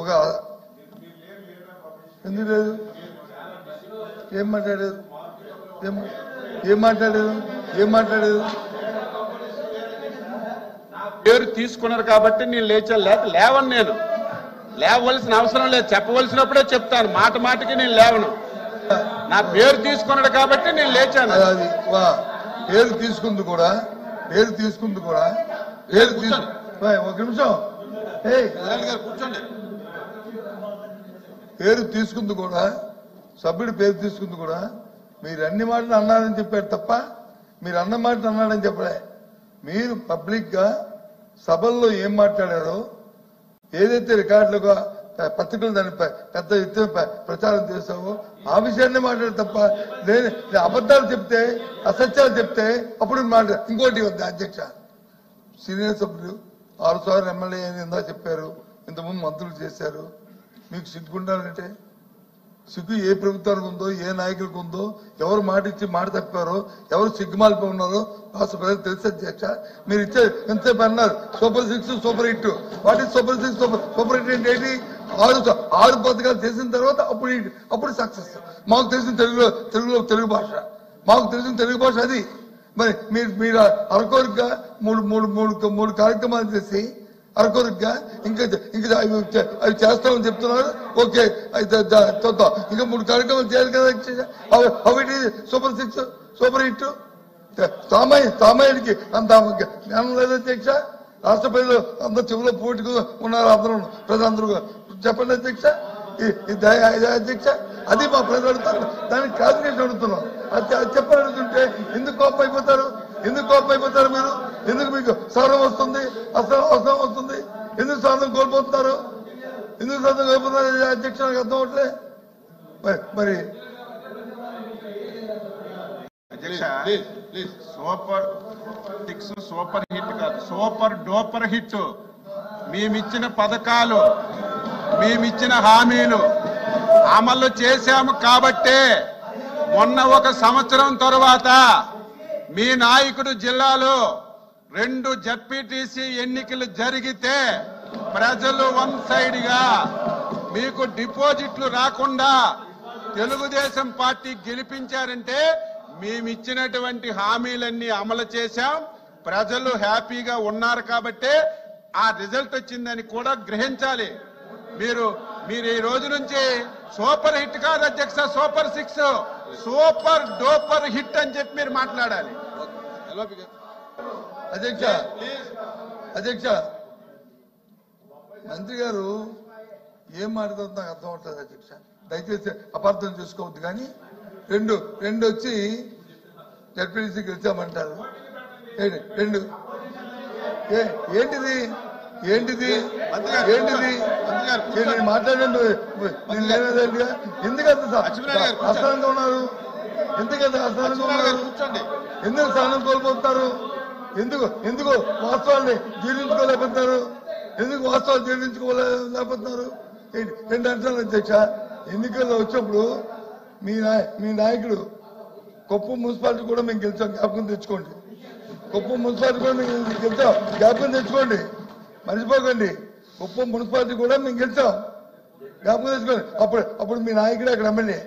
ఒక ఎందుకు లేదు? ఏం మాట్లాడారు? ఏం మాట్లాడారు? పేరు తీసుకున్నారు కాబట్టి నేను లేచాను, లేవను. నేను లేవవలసిన అవసరం లేదు, చెప్పవలసినప్పుడే చెప్తాను. మాటకి నేను లేవను. నా పేరు తీసుకున్నాడు కాబట్టి నేను లేచాను. అది పేరు తీసుకుంది కూడా ఒక నిమిషం కూర్చోండి. పేరు తీసుకుంది కూడా, సభ్యుడి పేరు తీసుకుంది కూడా మీరు అన్ని మాటలు అన్నారని చెప్పారు తప్ప మీరు అన్న మాటలు అన్నాడని చెప్పలే. మీరు పబ్లిక్ గా సభల్లో ఏం మాట్లాడారో ఏదైతే రికార్డులుగా పత్రికలు దాన్ని పెద్ద ఎత్తున ప్రచారం చేశావో ఆ విషయాన్ని మాట్లాడు తప్ప నేను అబద్ధాలు చెప్తే అసత్యాలు చెప్తే అప్పుడు ఇంకోటి ఉంది. అధ్యక్ష, సీనియర్ సభ్యులు 6 సార్లు ఎమ్మెల్యే అని ఇందా చెప్పారు, ఇంతకుముందు మంత్రులు చేశారు. మీకు సిగ్గుండాలంటే సిగ్గు ఏ ప్రభుత్వానికి ఉందో, ఏ నాయకులకు ఉందో, ఎవరు మాట ఇచ్చి మాట తప్పారో, ఎవరు సిగ్గుమాలిపి ఉన్నారో రాష్ట్ర ప్రజలకు తెలుసు. అధ్యక్ష, మీరు ఇచ్చే ఎంతసేపు అన్నారు super 6 super hit. What is super 6 super hit అంటే ఏంటి? 6 పథకాలు చేసిన తర్వాత అప్పుడు సక్సెస్. మాకు తెలిసిన తెలుగు భాష, మాకు తెలిసిన తెలుగు భాష అది. మరి మీరు అరకొరగా మూడు కార్యక్రమాలు చేసి అరకొరగా ఇంకా అవి చేస్తామని చెప్తున్నారు. ఓకే, అయితే చూద్దాం. ఇంకా 3 కార్యక్రమాలు చేయాలి కదా. అవి సూపర్ 6 సూపర్ హిట్. సామాన్యుడికి అంత జ్ఞానం లేదు అధ్యక్ష. రాష్ట్ర ప్రజలు అందరూ చెవులో పోటీగా ఉన్నారు, ప్రజలందరూ. చెప్పండి అధ్యక్ష, అధ్యక్ష, అది మా ప్రజలు అడుగుతారు. దానికి క్లారిఫికేషన్ అడుగుతున్నాం. అది చెప్పని అడుగుతుంటే ఎందుకు కోపం అయిపోతారు? మీరు ఎందుకు మీకు సహనం వస్తుంది, అవసరం వస్తుంది? ఎందుకు సహనం కోల్పోతున్నారు? అధ్యక్ష, నాకు అర్థం అవట్లే. మరి అధ్యక్ష, సూపర్ 6 సూపర్ హిట్ కాదు, సూపర్ డూపర్ హిట్. మేమిచ్చిన పథకాలు, మేమిచ్చిన హామీలు అమలు చేశాము కాబట్టే మొన్న 1 సంవత్సరం తరువాత మీ నాయకుడు జిల్లాలో 2 జడ్పీటీసీ ఎన్నికలు జరిగితే ప్రజలు వన్ సైడ్ గా మీకు డిపాజిట్లు రాకుండా తెలుగుదేశం పార్టీ గెలిపించారంటే మేమిచ్చినటువంటి హామీలన్నీ అమలు చేశాం. ప్రజలు హ్యాపీగా ఉన్నారు కాబట్టే ఆ రిజల్ట్ వచ్చిందని కూడా గ్రహించాలి. మీరు ఈ రోజు నుంచి సూపర్ హిట్ కాదు అధ్యక్ష, సూపర్ 6 సూపర్ డూపర్ హిట్ అని చెప్పి మీరు మాట్లాడాలి. అధ్యక్ష, మంత్రి గారు ఏం మాట్లాడుతుందో నాకు అర్థం అవుతుంది అధ్యక్ష. దయచేసి అపార్థం చేసుకోవద్దు. కానీ రెండు వచ్చి జడ్పీటీసీ గెలిచామంటారు. ఏంటిది మాట్లాడండి. ఎందుకంత అసహనంగా ఉన్నారు? ఎందుకు సహనం కోల్పోతున్నారు? ఎందుకు వాస్తవాన్ని జీర్ణించుకోలేకపోతున్నారు? రెండు అంశాలు అధ్యక్ష. ఎన్నికల్లో వచ్చినప్పుడు మీ నాయకుడు కుప్పం మున్సిపాలిటీ కూడా మేము గెలిచాం, జ్ఞాపకం తెచ్చుకోండి. కుప్పం మున్సిపాలిటీ కూడా మేము గెలిచాం, జ్ఞాపకం తెచ్చుకోండి, మర్చిపోకండి. కుప్పం మున్సిపాలిటీ కూడా మేము గెలిచాం, జ్ఞాపకం తెచ్చుకోండి. అప్పుడు మీ నాయకుడు అక్కడ ఎమ్మెల్యే,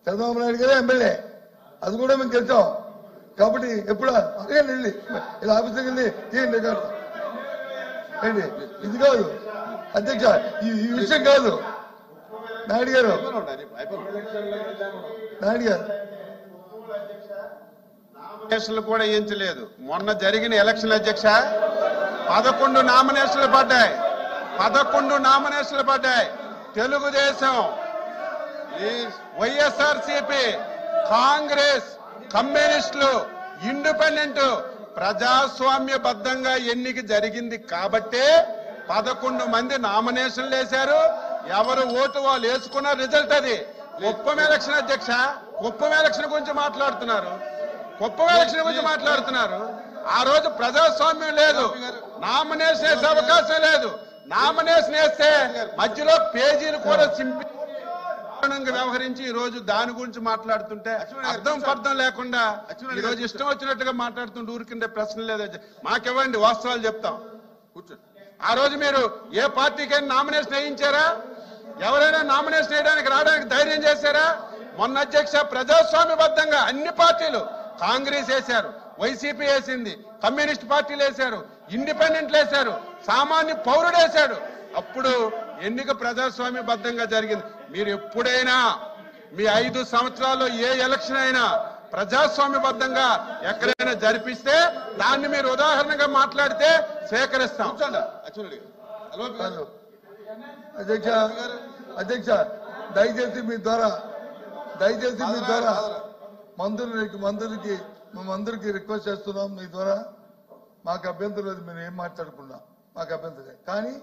చంద్రబాబు నాయుడు గారే ఎమ్మెల్యే, అది కూడా మేము గెలిచాం. కాబట్టి ఎప్పుడు అడగండి, వెళ్ళి ఇలా ఆఫీస్కి వెళ్ళి తీయండి రికార్డు. ఏంటి ఇది కాదు అధ్యక్ష, ఈ విషయం కాదు. నాయుడు గారు నామినేషన్లు కూడా వేయించలేదు. మొన్న జరిగిన ఎలక్షన్ అధ్యక్ష 11 నామినేషన్లు పడ్డాయి. తెలుగుదేశం, వైఎస్ఆర్సీపీ, కాంగ్రెస్, కమ్యూనిస్టులు, ఇండిపెండెంట్ ప్రజాస్వామ్యబద్ధంగా ఎన్నిక జరిగింది కాబట్టే 11 మంది నామినేషన్లు వేశారు. ఎవరు ఓటు వాళ్ళు వేసుకున్న రిజల్ట్ అది. కుప్పం ఎలక్షన్ అధ్యక్ష, కుప్పం ఎలక్షన్ గురించి మాట్లాడుతున్నారు. ఆ రోజు ప్రజాస్వామ్యం లేదు, నామినేషన్ వేసే అవకాశం లేదు. నామినేషన్ వేస్తే మధ్యలో పేజీలు కూడా సింపి వ్యవహరించి ఈ రోజు దాని గురించి మాట్లాడుతుంటే అర్థం లేకుండా ఈ రోజు ఇష్టం వచ్చినట్టుగా మాట్లాడుతుంటే ఊరికిండే ప్రశ్న లేదు. మాకివ్వండి, వాస్తవాలు చెప్తాం. కూర్చోండి. ఆ రోజు మీరు ఏ పార్టీకైనా నామినేషన్ వేయించారా? ఎవరైనా నామినేషన్ వేయడానికి రావడానికి ధైర్యం చేశారా? మొన్న అధ్యక్ష ప్రజాస్వామ్యబద్ధంగా అన్ని పార్టీలు, కాంగ్రెస్ వేశారు, వైసీపీ వేసింది, కమ్యూనిస్ట్ పార్టీలు వేశారు, ఇండిపెండెంట్లు వేశారు, సామాన్య పౌరుడు వేశాడు. అప్పుడు ఎన్నిక ప్రజాస్వామ్యబద్ధంగా జరిగింది. మీరు ఎప్పుడైనా మీ 5 సంవత్సరాల్లో ఏ ఎలక్షన్ అయినా ప్రజాస్వామ్యబద్ధంగా ఎక్కడైనా జరిపిస్తే దాన్ని మీరు ఉదాహరణగా మాట్లాడితే స్వీకరిస్తాం. అధ్యక్ష దయచేసి మీ ద్వారా మంత్రులకి రిక్వెస్ట్ చేస్తున్నాం. మీ ద్వారా మాకు అభ్యంతరం లేదు, మీరు ఏం మాట్లాడుకున్నా మాకు అభ్యంతరం. కానీ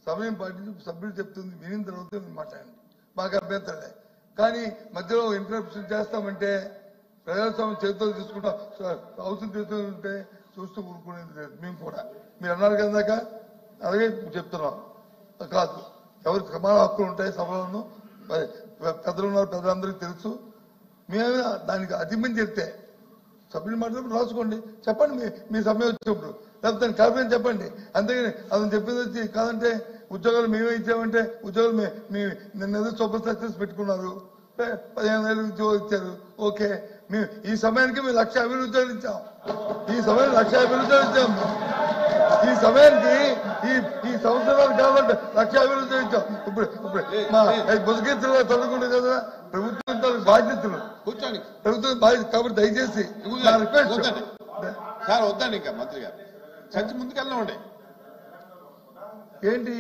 సమయం పాటించి సభ్యులు చెప్తుంది వినిన తర్వాత మీరు మాట్లాడండి, మాకు అభ్యంతరం లేదు. కానీ మధ్యలో ఇంటరప్షన్ చేస్తామంటే ప్రజాస్వామ్యం చేతులు తీసుకుంటాం, అవసరం తీసుకుంటే చూస్తూ ఊరుకునేది లేదు. మేము కూడా మీరు అన్నారు కదాక అలాగే చెప్తున్నాం. కాదు, ఎవరికి సమాన హక్కులు ఉంటాయి సభలను, పెద్దలు ఉన్నారు, పెద్దలందరికీ తెలుసు. మేము దానికి అధిగమించి చెప్తే సభ్యులు మాట్లాడి రాసుకోండి, చెప్పండి మీ సమయం వచ్చినప్పుడు, లేకపోతే దాన్ని కారణం చెప్పండి. అంతేగాని అతను చెప్పింది వచ్చి కాదంటే ఉద్యోగాలు మేమే ఇచ్చామంటే ఉద్యోగాలు నిన్న ఏదో సూపర్ సక్సెస్ పెట్టుకున్నారు, 15,000 ఉద్యోగాలు ఇచ్చారు. ఓకే, మేము ఈ సమయానికి మేము 1,50,000 ఉద్యోగాలు ఇచ్చాం. ఈ సమయం 1,50,000 ఉద్యోగాలు ఇచ్చాం. ఈ సమయానికి ఈ సంవత్సరాలు కావాలంటే 1,50,000 ఉద్యోగాలు ఇచ్చాం. ఇప్పుడు మా బుజకీర్తిలో తొలగకుండా కదా ప్రభుత్వం బాధ్యతలు, కూర్చోండి, ప్రభుత్వం బాధ్యత. కాబట్టి దయచేసి సార్ వద్దండి, ఇంకా మంత్రి గారు చర్చ ముందుకెళ్ళండి. ఏంటి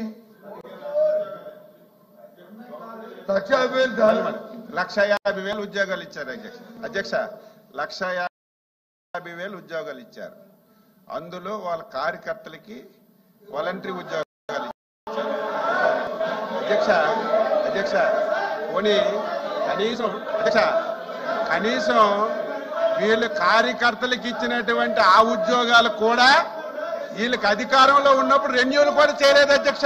1,50,000 1,50,000 ఉద్యోగాలు ఇచ్చారు అధ్యక్ష. 1,50,000 ఉద్యోగాలు ఇచ్చారు. అందులో వాళ్ళ కార్యకర్తలకి వాలంటరీ ఉద్యోగాలు ఇచ్చారు. అధ్యక్ష పోనీ కనీసం వీళ్ళు కార్యకర్తలకు ఇచ్చినటువంటి ఆ ఉద్యోగాలు కూడా వీళ్ళకి అధికారంలో ఉన్నప్పుడు రెన్యూలు కూడా చేయలేదు అధ్యక్ష.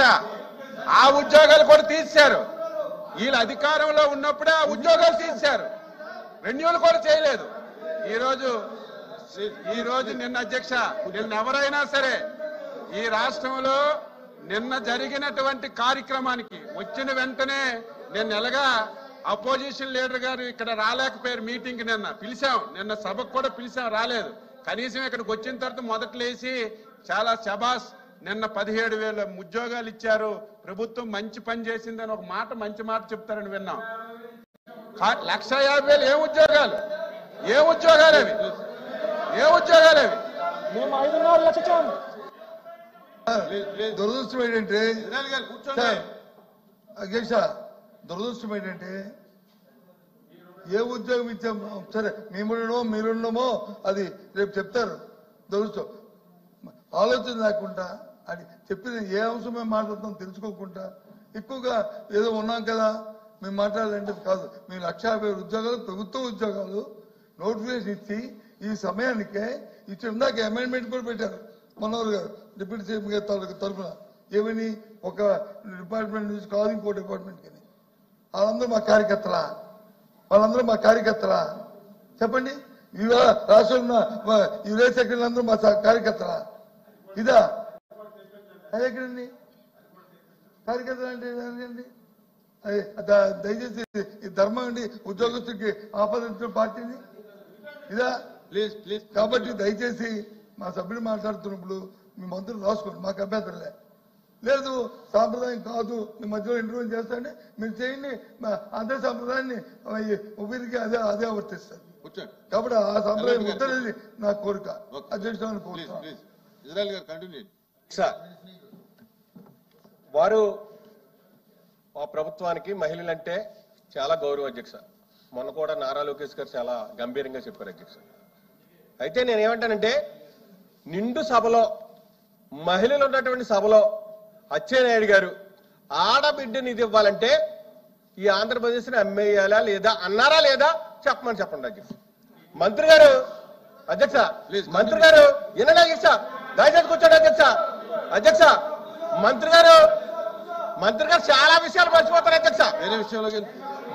ఆ ఉద్యోగాలు కూడా తీశారు. వీళ్ళు అధికారంలో ఉన్నప్పుడే ఆ ఉద్యోగాలు తీశారు, రెన్యూలు కూడా చేయలేదు. ఈ రోజు నిన్న అధ్యక్ష, నిన్న ఎవరైనా సరే ఈ రాష్ట్రంలో నిన్న జరిగినటువంటి కార్యక్రమానికి వచ్చిన వెంటనే నిన్న ఎలాగా అపోజిషన్ లీడర్ గారు ఇక్కడ రాలేకపోయారు. మీటింగ్ నిన్న పిలిచాం, నిన్న సభకు కూడా పిలిచాం, రాలేదు. కనీసం ఇక్కడికి వచ్చిన తర్వాత మొదట్లేసి చాలా శబాస్, నిన్న 17,000 ఉద్యోగాలు ఇచ్చారు, ప్రభుత్వం మంచి పని చేసిందని ఒక మాట, మంచి మాట చెప్తారని విన్నాం. 1,50,000 ఏ ఉద్యోగాలు అవి? మేము 5.5 లక్షలు. దురదృష్టం ఏంటంటే కూర్చోండి అధ్యక్ష, దురదృష్టం ఏంటంటే ఏ ఉద్యోగం ఇచ్చాము సరే మీరున్నామో అది రేపు చెప్తారు. దురదృష్టం ఆలోచన లేకుండా అది చెప్పిన ఏ అంశం మేము మాట్లాడుతాం తెలుసుకోకుండా ఎక్కువగా ఏదో ఉన్నాం కదా మేము మాట్లాడాలంటే కాదు. మేము 1,50,000 ఉద్యోగాలు, ప్రభుత్వ ఉద్యోగాలు నోటిఫికేషన్ ఇచ్చి ఈ సమయానికే ఇచ్చిందాక అమెండ్మెంట్ కూడా పెట్టారు మనోహర్ గారు డిప్యూటీ సీఎం గారి తరఫున. ఏమని ఒక డిపార్ట్మెంట్ నుంచి కాదు ఇంకో డిపార్ట్మెంట్కి. వాళ్ళందరూ మా కార్యకర్తలా చెప్పండి. ఇవాళ రాష్ట్రంలో యువ సెక్రటరీలందరూ మా కార్యకర్తలా? ఇదా ఎక్కడండి కార్యకర్తలు అంటే ఏంటండి? దయచేసి ఈ ధర్మం అండి ఉద్యోగస్తుడికి ఆపాదించిన పార్టీని ఇదా? Please please. కాబట్టి దయచేసి మా సభ్యులు మాట్లాడుతున్నప్పుడు మీ మంత్రులు రాసుకోండి, మాకు అభ్యంతరం లేదు. సాంప్రదాయం కాదు, మీ మధ్యలో ఇంటర్వ్యూ చేస్తాండి, మీరు చేయండి. అదే సాంప్రదాయాన్ని ఉపయోగించి అదే వర్తిస్తారు. కాబట్టి ఆ సాంప్రదాయం వద్దనేది నా కోరిక. అధ్యక్షుడు వారు ఆ ప్రభుత్వానికి మహిళలంటే చాలా గౌరవం అధ్యక్ష. మొన్న కూడా నారా లోకేష్ గారు చాలా గంభీరంగా చెప్పారు అధ్యక్ష. అయితే నేనేమంటానంటే నిండు సభలో మహిళలు ఉన్నటువంటి సభలో అచ్చెన్నాయుడు గారు ఆడబిడ్డని ఇది ఇవ్వాలంటే ఈ ఆంధ్రప్రదేశ్ని అమ్మేయాలా లేదా అన్నారా లేదా చెప్పండి అధ్యక్ష. మంత్రి గారు అధ్యక్ష, మంత్రి గారు వినండి అధ్యక్ష, దయచేసి కూర్చోండి అధ్యక్ష. మంత్రి గారు చాలా విషయాలు మర్చిపోతారు అధ్యక్ష. వేరే విషయంలో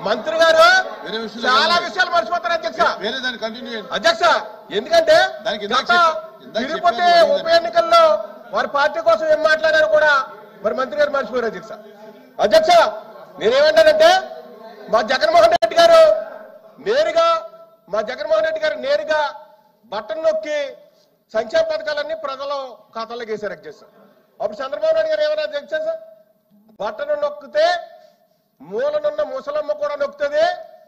మంత్రి గారు చాలా విషయాలు మర్చిపోతారు అధ్యక్ష. వేరే దాన్ని కంటిన్యూ అధ్యక్ష, ఎందుకంటే తిరుపతి ఉప ఎన్నికల్లో వారి పార్టీ కోసం ఏం మాట్లాడారు కూడా మరి మంత్రి గారు మర్చిపోయారు అధ్యక్ష. అధ్యక్ష నేనేమంటానంటే మా జగన్మోహన్ రెడ్డి గారు నేరుగా బటన్ నొక్కి సంక్షేమ పథకాలన్నీ ప్రజల ఖాతాలోకి వేశారు అధ్యక్ష. అప్పుడు చంద్రబాబు నాయుడు గారు ఏమన్నా అధ్యక్ష సార్, బటన్ నొక్కితే మూలనున్న ముసలమ్మ కూడా నొక్కుతుంది,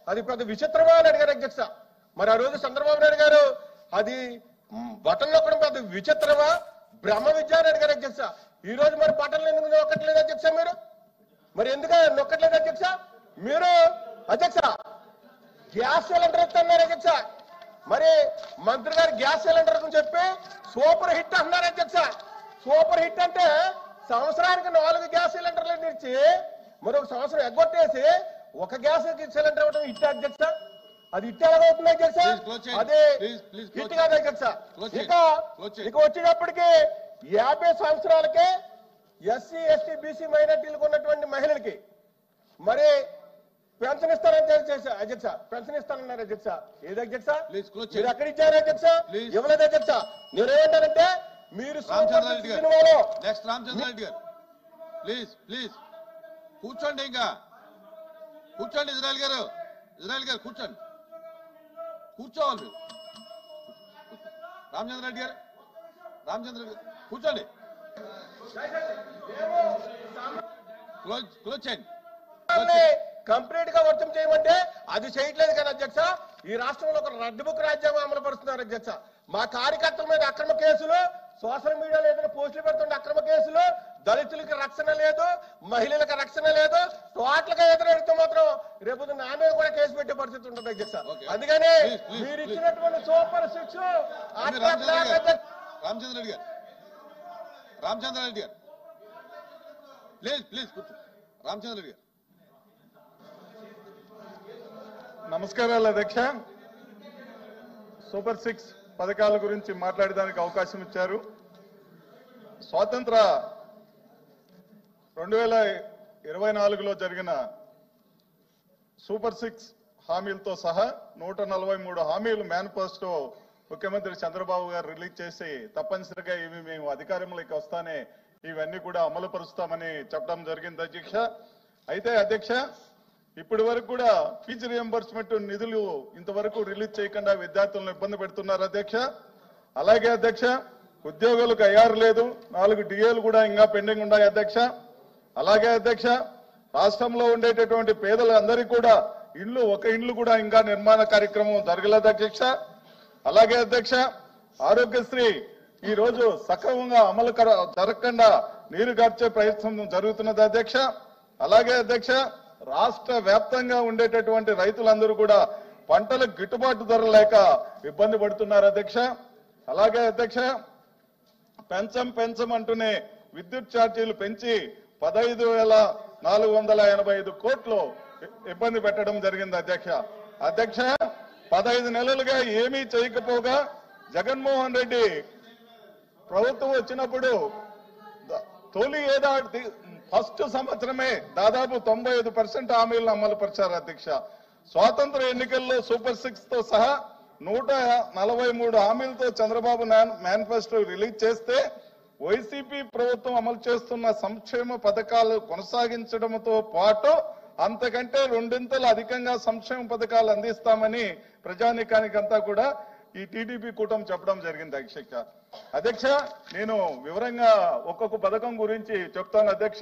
అది పెద్ద విచిత్రమా అని అడిగారు అధ్యక్ష. మరి ఆ రోజు చంద్రబాబు నాయుడు గారు అది బటన్ నొక్కడం పెద్ద విచిత్రమా బ్రహ్మ విద్య అని అడిగారు అధ్యక్ష. ఈ రోజు మరి బటన్లు ఎందుకు నొక్కట్లేదు అధ్యక్ష? మీరు మరి ఎందుకు నొక్కట్లేదు అధ్యక్ష? మీరు అధ్యక్ష గ్యాస్ సిలిండర్ ఇస్తున్నారు అధ్యక్ష. మరి మంత్రి గారు గ్యాస్ సిలిండర్ అని చెప్పి సూపర్ హిట్ అన్నారు అధ్యక్ష. సూపర్ హిట్ అంటే సంవత్సరానికి 4 గ్యాస్ సిలిండర్లు ఇచ్చి మరొక సంవత్సరం ఎగ్గొట్టేసి ఒక గ్యాస్ సిలిండర్ ఇవ్వడం హిట్ అధ్యక్ష. అది హిట్ ఎలాగవుతుంది అధ్యక్ష? అది హిట్ కాదు అధ్యక్ష. ఇక వచ్చేటప్పటికి 50 సంవత్సరాలకే ఎస్సీ ఎస్టీ బీసీ మైనార్టీలకు ఉన్నటువంటి మహిళలకి మరి పెన్షన్ ఇస్తారని చేశారు అధ్యక్ష. పెన్షన్ ఇస్తానన్నారు అధ్యక్ష. ఏది అధ్యక్ష? మీరు ఎక్కడ ఇచ్చారు అధ్యక్ష? ఇవ్వలేదు అధ్యక్ష. నేనేమంటానంటే మీరు నెక్స్ట్ రామచంద్ర రెడ్డి గారు ప్లీజ్ కూర్చోండి. ఇంకా కూర్చోండి. ఇజ్రాయల్ గారు కూర్చోవాలి. రామచంద్ర రెడ్డి గారు కూర్చోండి. క్లోజ్ చేయండి. కంప్లీట్ గా వర్తం చేయమంటే అది చేయట్లేదు కానీ అధ్యక్ష. ఈ రాష్ట్రంలో ఒక రెడ్ బుక్ రాజ్యాంగం అమలు పరుస్తున్నారు అధ్యక్ష. మా కార్యకర్తల మీద అక్రమ కేసులు, సోషల్ మీడియాలో ఏదైనా పోస్టులు పెడుతుంటే అక్రమ కేసులు, దళితులకి రక్షణ లేదు, మహిళలకు రక్షణ లేదు, టోటల్ గా ఎదురెడితే మాత్రం రేపు నా మీద కూడా కేసు పెట్టే పరిస్థితి ఉంటుంది అధ్యక్ష. అందుకని మీరు ఇచ్చినటువంటి సూపర్ 6 రామచంద్ర రెడ్డి గారు ప్లీజ్ కూర్చో. రామచంద్ర రెడ్డి గారు నమస్కారాలు అధ్యక్ష. సూపర్ 6 పథకాల గురించి మాట్లాడడానికి అవకాశం ఇచ్చారు. స్వాతంత్ర 2024లో జరిగిన సూపర్ 6 హామీలతో సహా 143 హామీలు మేనిఫెస్టో ముఖ్యమంత్రి చంద్రబాబు గారు రిలీజ్ చేసి తప్పనిసరిగా ఇవి మేము అధికారంలోకి వస్తానే ఇవన్నీ కూడా అమలు పరుస్తామని చెప్పడం జరిగింది అధ్యక్ష. అయితే అధ్యక్ష ఇప్పటి వరకు కూడా ఫీజు రియంబర్స్మెంట్ నిధులు ఇంతవరకు రిలీజ్ చేయకుండా విద్యార్థులను ఇబ్బంది పెడుతున్నారు అధ్యక్ష. అలాగే అధ్యక్ష ఉద్యోగులకు ఐఆర్ లేదు, 4 డిఏలు కూడా ఇంకా పెండింగ్ ఉన్నాయి అధ్యక్ష. అలాగే అధ్యక్ష రాష్ట్రంలో ఉండేటటువంటి పేదలందరికీ కూడా ఒక ఇండ్లు కూడా ఇంకా నిర్మాణ కార్యక్రమం జరగలేదు అధ్యక్ష. అలాగే అధ్యక్ష ఆరోగ్యశ్రీ ఈ రోజు సక్రమంగా అమలు జరగకుండా నీరు గార్చే ప్రయత్నం జరుగుతున్నది అధ్యక్ష. అలాగే అధ్యక్ష రాష్ట్ర వ్యాప్తంగా ఉండేటటువంటి రైతులందరూ కూడా పంటలకు గిట్టుబాటు ధర లేక ఇబ్బంది పడుతున్నారు అధ్యక్ష. అలాగే అధ్యక్ష పెంచం అంటూనే విద్యుత్ ఛార్జీలు పెంచి 15,485 కోట్లు ఇబ్బంది పెట్టడం జరిగింది అధ్యక్ష. 15 నెలలుగా ఏమీ చేయకపోగా జగన్మోహన్ రెడ్డి ప్రభుత్వం వచ్చినప్పుడు తొలి ఏడాది ఫస్ట్ సంవత్సరమే దాదాపు 95% హామీలను అమలు పరిచారు అధ్యక్ష. స్వాతంత్ర ఎన్నికల్లో సూపర్ 6 తో సహా 143 హామీలతో చంద్రబాబు మేనిఫెస్టో రిలీజ్ చేస్తే వైసీపీ ప్రభుత్వం అమలు చేస్తున్న సంక్షేమ పథకాలు కొనసాగించడంతో పాటు అంతకంటే 2 అధికంగా సంక్షేమ పథకాలు అందిస్తామని ప్రజానీకానికంతా కూడా ఈ టీడీపీ కూటమి చెప్పడం జరిగింది అధ్యక్ష. నేను వివరంగా ఒక్కొక్క పథకం గురించి చెప్తాను అధ్యక్ష.